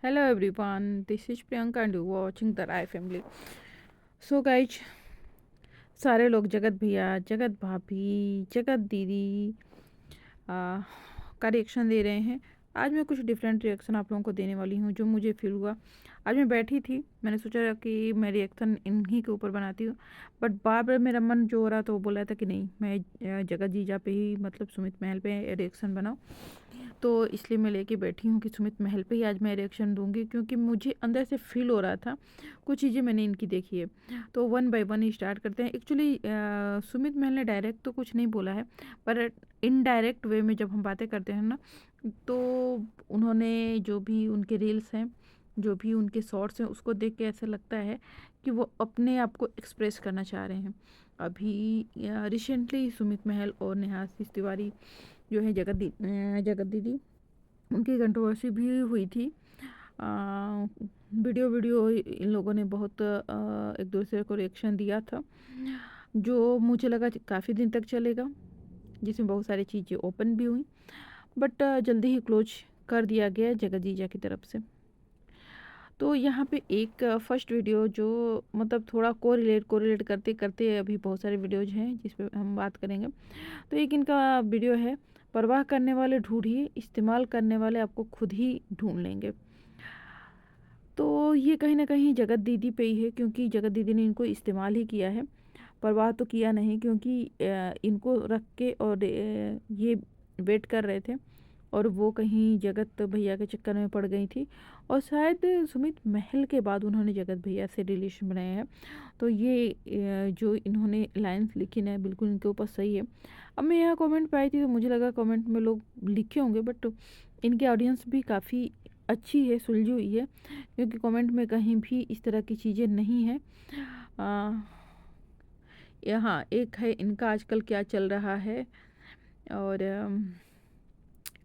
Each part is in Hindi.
Hello everyone, this is Priyanka and you're watching the Rai family. So guys, सारे लोग जगत भैया, जगत भाभी, जगत दीदी का रिएक्शन दे रहे हैं। आज मैं कुछ डिफरेंट रिएक्शन आप लोगों को देने वाली हूँ जो मुझे फील हुआ। आज मैं बैठी थी, मैंने सोचा कि मैं रिएक्शन इन्हीं के ऊपर बनाती हूँ, बट बार बार मेरा मन जो हो रहा था वो बोल रहा था कि नहीं, मैं जगत जीजा पे ही मतलब सुमित महल पे रिएक्शन बनाऊँ। तो इसलिए मैं लेके बैठी हूँ कि सुमित महल पे ही आज मैं रिएक्शन दूंगी, क्योंकि मुझे अंदर से फील हो रहा था। कुछ चीज़ें मैंने इनकी देखी है, तो one by one he start करते हैं। एक्चुअली सुमित महल ने डायरेक्ट तो कुछ नहीं बोला है, पर इनडायरेक्ट वे में जब हम बातें करते हैं ना, तो उन्होंने जो भी उनके रील्स हैं, जो भी उनके शॉर्ट्स हैं, उसको देख के ऐसा लगता है कि वो अपने आप को एक्सप्रेस करना चाह रहे हैं। अभी रिसेंटली सुमित महल और नेहा तिवारी जो है जगत दीदी, उनकी कंट्रोवर्सी भी हुई थी। वीडियो वीडियो इन लोगों ने बहुत एक दूसरे को रिएक्शन दिया था, जो मुझे लगा काफ़ी दिन तक चलेगा, जिसमें बहुत सारी चीज़ें ओपन भी हुई, बट जल्दी ही क्लोज कर दिया गया जगत जीजा की तरफ से। तो यहाँ पे एक फर्स्ट वीडियो जो मतलब थोड़ा कोरिलेट करते करते अभी बहुत सारे वीडियोज हैं जिस पे हम बात करेंगे। तो एक इनका वीडियो है, परवाह करने वाले ढूंढिए, इस्तेमाल करने वाले आपको खुद ही ढूंढ लेंगे। तो ये कहीं ना कहीं जगत दीदी पे ही है, क्योंकि जगत दीदी ने इनको इस्तेमाल ही किया है, परवाह तो किया नहीं, क्योंकि इनको रख के और ये वेट कर रहे थे, और वो कहीं जगत भैया के चक्कर में पड़ गई थी, और शायद सुमित महल के बाद उन्होंने जगत भैया से रिलेशन बनाया है। तो ये जो इन्होंने लाइंस लिखी ना, बिल्कुल इनके ऊपर सही है। अब मैं यहाँ कमेंट पे आई थी तो मुझे लगा कमेंट में लोग लिखे होंगे, बट इनकी ऑडियंस भी काफ़ी अच्छी है, सुलझी हुई है, क्योंकि कमेंट में कहीं भी इस तरह की चीज़ें नहीं है। यहाँ एक है इनका आजकल क्या चल रहा है, और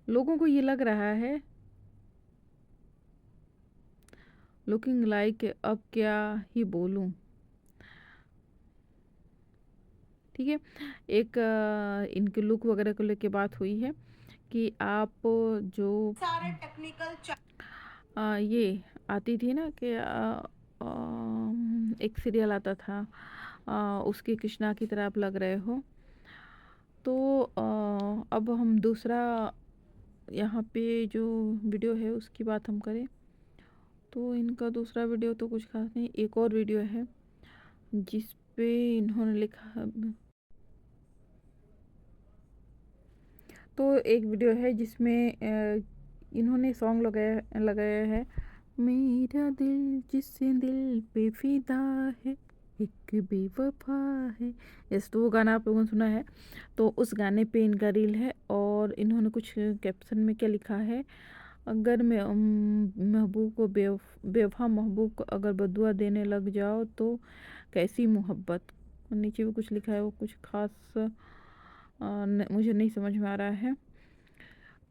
लोगों को ये लग रहा है लुकिंग लाइक, अब क्या ही बोलूं। ठीक है, एक इनके लुक वगैरह को लेके बात हुई है कि आप जो सारे टेक्निकल ये आती थी ना कि एक सीरियल आता था, उसकी कृष्णा की तरह आप लग रहे हो। तो अब हम दूसरा यहाँ पे जो वीडियो है उसकी बात हम करें, तो इनका दूसरा वीडियो तो कुछ खास नहीं। एक और वीडियो है जिस पे इन्होंने लिखा, तो एक वीडियो है जिसमें इन्होंने सॉन्ग लगाया लगाया है, मेरा दिल जिससे दिल पे फिदा है, एक बेवफा है। यस, तो वो गाना आप लोगों ने सुना है। तो उस गाने पे इनका रील है, और इन्होंने कुछ कैप्शन में क्या लिखा है, अगर मैं महबूब को बेवफा महबूब को अगर बदुआ देने लग जाओ तो कैसी मोहब्बत। और नीचे भी कुछ लिखा है, वो कुछ खास मुझे नहीं समझ में आ रहा है।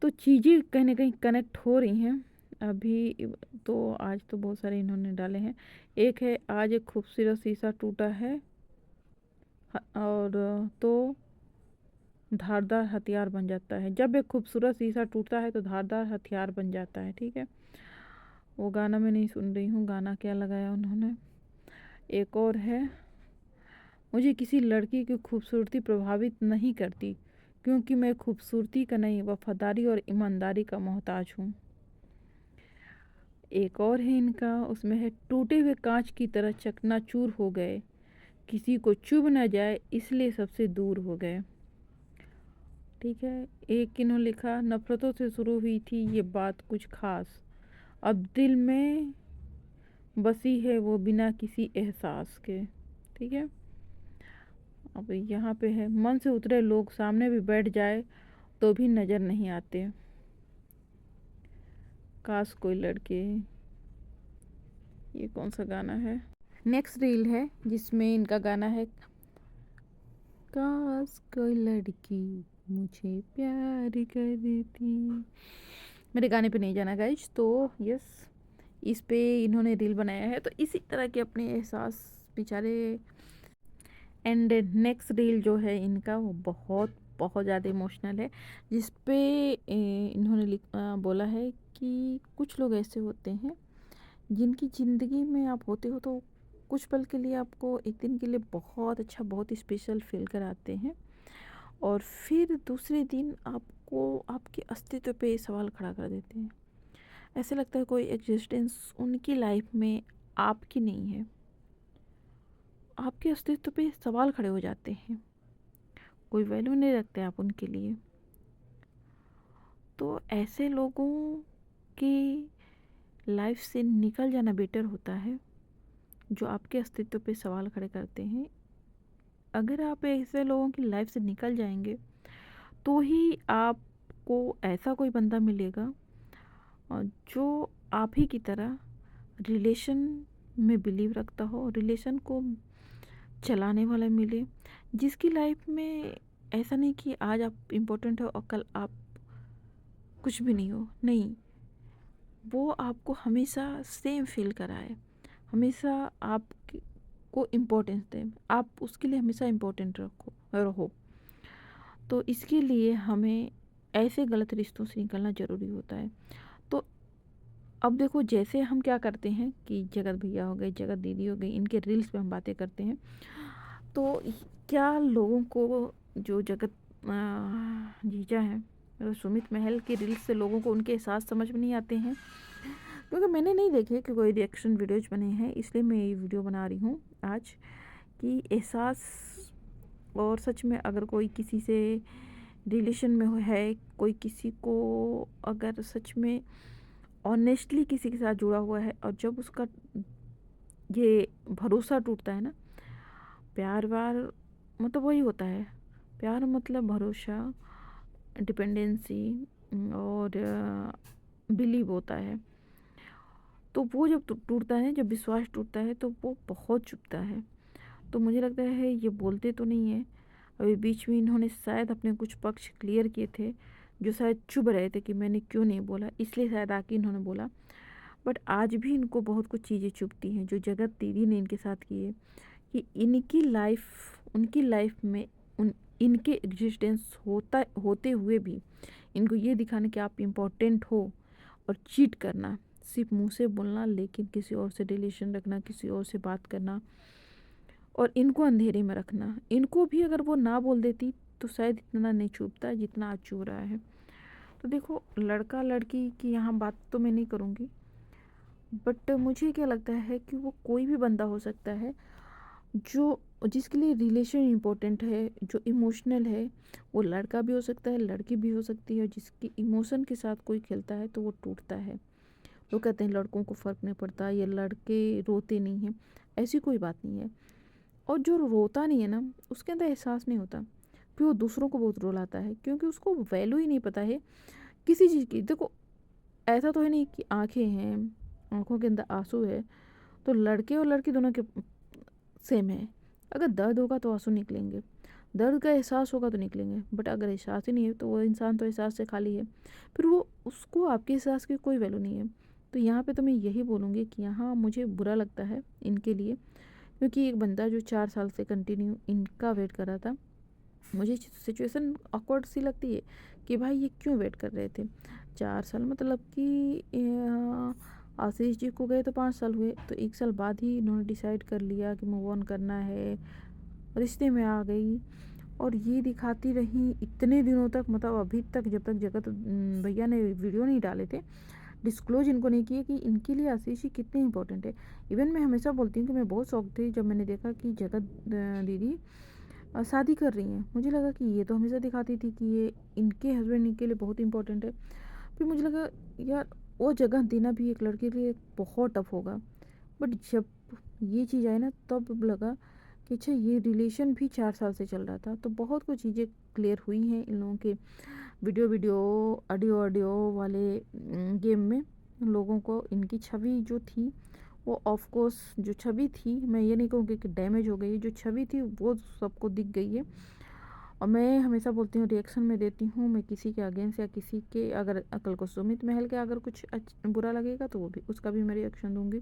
तो चीज़ें कहीं ना कहीं कनेक्ट हो रही हैं अभी। तो आज तो बहुत सारे इन्होंने डाले हैं। एक है, आज एक खूबसूरत शीशा टूटा है, और तो धारदार हथियार बन जाता है। जब एक खूबसूरत शीशा टूटता है तो धारदार हथियार बन जाता है। ठीक है, वो गाना मैं नहीं सुन रही हूँ, गाना क्या लगाया उन्होंने। एक और है, मुझे किसी लड़की की खूबसूरती प्रभावित नहीं करती, क्योंकि मैं खूबसूरती का नहीं, वफादारी और ईमानदारी का मोहताज हूँ। एक और है इनका, उसमें है, टूटे हुए कांच की तरह चकनाचूर हो गए, किसी को चुभ न जाए इसलिए सबसे दूर हो गए। ठीक है, एक इन्होंने लिखा, नफरतों से शुरू हुई थी ये बात कुछ खास, अब दिल में बसी है वो बिना किसी एहसास के। ठीक है, अब यहाँ पे है, मन से उतरे लोग सामने भी बैठ जाए तो भी नज़र नहीं आते, काश कोई लड़के। ये कौन सा गाना है। नेक्स्ट रील है जिसमें इनका गाना है, काश कोई लड़की मुझे प्यार कर देती। मेरे गाने पे नहीं जाना गाइज, तो यस, इस पे इन्होंने रील बनाया है, तो इसी तरह के अपने एहसास बेचारे। एंड नेक्स्ट रील जो है इनका, वो बहुत बहुत ज़्यादा इमोशनल है, जिस पे इन्होंने बोला है कि कुछ लोग ऐसे होते हैं जिनकी ज़िंदगी में आप होते हो तो कुछ पल के लिए आपको एक दिन के लिए बहुत अच्छा, बहुत स्पेशल फ़ील कराते हैं और फिर दूसरे दिन आपको आपके अस्तित्व पे सवाल खड़ा कर देते हैं। ऐसे लगता है कोई एग्जिस्टेंस उनकी लाइफ में आपकी नहीं है। आपके अस्तित्व पे सवाल खड़े हो जाते हैं। कोई वैल्यू नहीं रखते आप उनके लिए। तो ऐसे लोगों की लाइफ से निकल जाना बेटर होता है, जो आपके अस्तित्व पे सवाल खड़े करते हैं। अगर आप ऐसे लोगों की लाइफ से निकल जाएंगे तो ही आपको ऐसा कोई बंदा मिलेगा जो आप ही की तरह रिलेशन में बिलीव रखता हो, रिलेशन को चलाने वाला मिले, जिसकी लाइफ में ऐसा नहीं कि आज आप इम्पोर्टेंट हो और कल आप कुछ भी नहीं हो। नहीं, वो आपको हमेशा सेम फील कराए, हमेशा आपको इम्पोर्टेंस दे, आप उसके लिए हमेशा इम्पोर्टेंट रहो। तो इसके लिए हमें ऐसे गलत रिश्तों से निकलना ज़रूरी होता है। तो अब देखो, जैसे हम क्या करते हैं कि जगत भैया हो गए, जगत दीदी हो गई, इनके रील्स पे हम बातें करते हैं। तो क्या लोगों को जो जगत जीजा हैं, सुमित महल के रील्स से लोगों को उनके एहसास समझ में नहीं आते हैं? क्योंकि मैंने नहीं देखे कि कोई रिएक्शन वीडियोज बने हैं, इसलिए मैं ये वीडियो बना रही हूँ आज कि एहसास। और सच में अगर कोई किसी से रिलेशन में है, कोई किसी को अगर सच में ऑनेस्टली किसी के साथ जुड़ा हुआ है और जब उसका ये भरोसा टूटता है ना, प्यार वार मतलब वही होता है। प्यार मतलब भरोसा, डिपेंडेंसी और बिलीव होता है। तो वो जब टूटता है, जब विश्वास टूटता है, तो वो बहुत चुभता है। तो मुझे लगता है ये बोलते तो नहीं है। अभी बीच में इन्होंने शायद अपने कुछ पक्ष क्लियर किए थे, जो शायद चुभ रहे थे कि मैंने क्यों नहीं बोला, इसलिए शायद आके इन्होंने बोला। बट आज भी इनको बहुत कुछ चीज़ें चुभती हैं जो जगत दीदी ने इनके साथ की है, कि इनकी लाइफ, उनकी लाइफ में इनके एग्जिस्टेंस होते हुए भी इनको ये दिखाना कि आप इम्पोर्टेंट हो, और चीट करना, सिर्फ मुंह से बोलना लेकिन किसी और से रिलेशन रखना, किसी और से बात करना और इनको अंधेरे में रखना। इनको भी अगर वो ना बोल देती तो शायद इतना नहीं चुभता जितना आज चुभ रहा है। तो देखो, लड़का लड़की की यहाँ बात तो मैं नहीं करूँगी, बट मुझे क्या लगता है कि वो कोई भी बंदा हो सकता है जो जिसके लिए रिलेशन इम्पोर्टेंट है, जो इमोशनल है। वो लड़का भी हो सकता है, लड़की भी हो सकती है। जिसकी इमोशन के साथ कोई खेलता है तो वो टूटता है। लोग कहते हैं लड़कों को फ़र्क नहीं पड़ता, ये लड़के रोते नहीं हैं। ऐसी कोई बात नहीं है। और जो रोता नहीं है ना, उसके अंदर एहसास नहीं होता। फिर वो दूसरों को बहुत रुलाता है, क्योंकि उसको वैल्यू ही नहीं पता है किसी चीज़ की। देखो, ऐसा तो है नहीं कि आंखें हैं, आंखों के अंदर आंसू है तो लड़के और लड़की दोनों के सेम है। अगर दर्द होगा तो आंसू निकलेंगे, दर्द का एहसास होगा तो निकलेंगे। बट अगर एहसास ही नहीं है तो वो इंसान तो एहसास से खाली है। फिर वो उसको आपके एहसास की कोई वैल्यू नहीं है। तो यहाँ पे तो मैं यही बोलूँगी कि यहाँ मुझे बुरा लगता है इनके लिए, क्योंकि एक बंदा जो 4 साल से कंटिन्यू इनका वेट कर रहा था, मुझे सिचुएशन ऑकवर्ड सी लगती है कि भाई ये क्यों वेट कर रहे थे 4 साल। मतलब कि आशीष जी को गए तो 5 साल हुए, तो 1 साल बाद ही इन्होंने डिसाइड कर लिया कि मूव ऑन करना है, रिश्ते में आ गई। और ये दिखाती रही इतने दिनों तक, मतलब अभी तक, जब तक जगत भैया ने वीडियो नहीं डाले थे, डिस्क्लोज इनको नहीं किया कि इनके लिए आशीष जी कितने इंपॉर्टेंट है। इवन मैं हमेशा बोलती हूँ कि मैं बहुत शौक थी जब मैंने देखा कि जगत दीदी शादी कर रही हैं। मुझे लगा कि ये तो हमेशा दिखाती थी कि ये इनके हस्बैंड इनके लिए बहुत इंपॉर्टेंट है। फिर मुझे लगा यार, वो जगह देना भी एक लड़के के लिए बहुत टफ होगा। बट जब ये चीज़ आई ना, तब लगा कि अच्छा, ये रिलेशन भी 4 साल से चल रहा था। तो बहुत कुछ चीज़ें क्लियर हुई हैं इन लोगों के वीडियो ऑडियो वाले गेम में। लोगों को इनकी छवि जो थी, वो ऑफ कोर्स जो छवि थी, मैं ये नहीं कहूँगी कि डैमेज हो गई है, जो छवि थी वो सबको दिख गई है। और मैं हमेशा बोलती हूँ, रिएक्शन में देती हूँ मैं किसी के अगेंस्ट या किसी के, अगर कल को सुमित महल के अगर कुछ बुरा लगेगा तो वो भी, उसका भी मैं रिएक्शन दूंगी।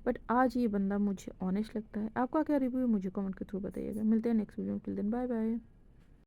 बट आज ये बंदा मुझे ऑनेस्ट लगता है। आपका क्या रिव्यू है मुझे कमेंट के थ्रू बताइएगा। मिलते हैं नेक्स्ट वीडियो में, टिल देन बाय बाय।